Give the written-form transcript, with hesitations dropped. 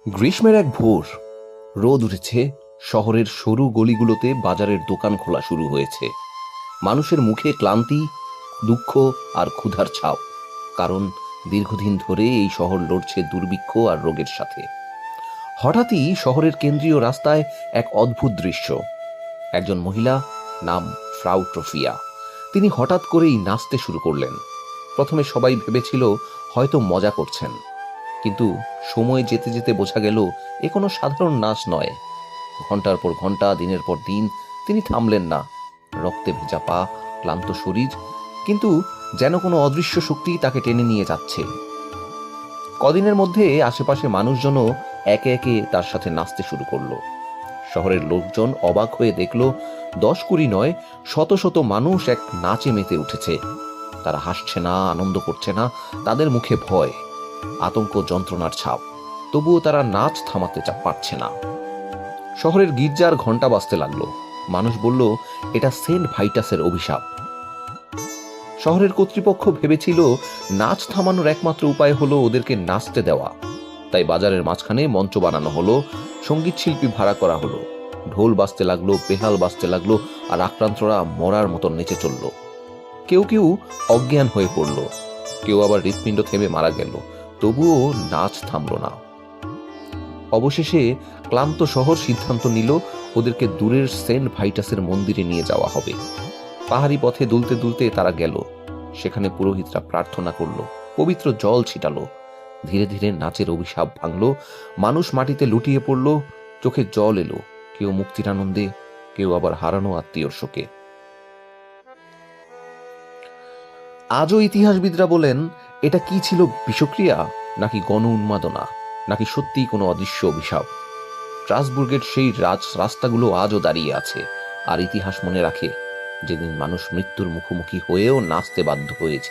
গ্রীষ্মের এক ভোর, রোদ উঠেছে। শহরের সরু গলিগুলোতে বাজারের দোকান খোলা শুরু হয়েছে। মানুষের মুখে ক্লান্তি, দুঃখ আর ক্ষুধার ছাপ। কারণ দীর্ঘদিন ধরে এই শহর লড়ছে দুর্ভিক্ষ আর রোগের সাথে। হঠাৎই শহরের কেন্দ্রীয় রাস্তায় এক অদ্ভুত দৃশ্য। একজন মহিলা, নাম ফ্রাউ ট্রফিয়া, তিনি হঠাৎ করেই নাচতে শুরু করলেন। প্রথমে সবাই ভেবেছিল হয়তো মজা করছেন, কিন্তু সময় যেতে যেতে বোঝা গেল এ কোনো সাধারণ নাচ নয়। ঘন্টার পর ঘন্টা, দিনের পর দিন তিনি থামলেন না। রক্তে ভেজা পা, ক্লান্ত শরীর, কিন্তু যেন কোনো অদৃশ্য শক্তি তাকে টেনে নিয়ে যাচ্ছে। কদিনের মধ্যে আশেপাশে মানুষজনও একে একে তার সাথে নাচতে শুরু করলো। শহরের লোকজন অবাক হয়ে দেখল 10-20 নয়, শত শত মানুষ এক নাচে মেতে উঠেছে। তারা হাসছে না, আনন্দ করছে না, তাদের মুখে ভয়, আতঙ্ক, যন্ত্রণার ছাপ। তবুও তারা নাচ থামাতে পারছে না। শহরের গির্জার ঘন্টা বাজতে লাগলো। মানুষ বলল এটা সেন্ট ভাইটাসের অভিশাপ। শহরের কর্তৃপক্ষ ভেবেছিল নাচ থামানোর একমাত্র উপায় হলো ওদেরকে নাচতে দেওয়া। তাই বাজারের মাঝখানে মঞ্চ বানানো হলো, সঙ্গীত শিল্পী ভাড়া করা হলো, ঢোল বাজতে লাগলো, বেহাল বাজতে লাগলো, আর আক্রান্তরা মরার মতন নেচে চলল। কেউ কেউ অজ্ঞান হয়ে পড়ল, কেউ আবার হৃৎপিণ্ড থেমে মারা গেল। তবুও নাচ থামল না। অবশেষে ক্লান্ত শহর সিদ্ধান্ত নিল ওদেরকে দূরের সেন্ট ভাইটাসের মন্দিরে নিয়ে যাওয়া হবে। পাহাড়ি পথে দুলতে দুলতে তারা গেল। সেখানে পুরোহিতরা প্রার্থনা করল, পবিত্র জল ছিটালো। ধীরে ধীরে নাচের অভিশাপ ভাঙল। মানুষ মাটিতে লুটিয়ে পড়ল, চোখে জল এলো, কেউ মুক্তির আনন্দে, কেউ আবার হারানো আত্মীয়র শোকে। আজও ইতিহাসবিদরা বলেন এটা কি ছিল, বিষক্রিয়া, নাকি গণ উন্মাদনা, নাকি সত্যিই কোনো অদৃশ্য অভিশাপ। স্ট্রাসবুর্গের সেই রাস্তাগুলো আজও দাঁড়িয়ে আছে, আর ইতিহাস মনে রাখে যেদিন মানুষ মৃত্যুর মুখোমুখি হয়েও নাচতে বাধ্য হয়েছিল।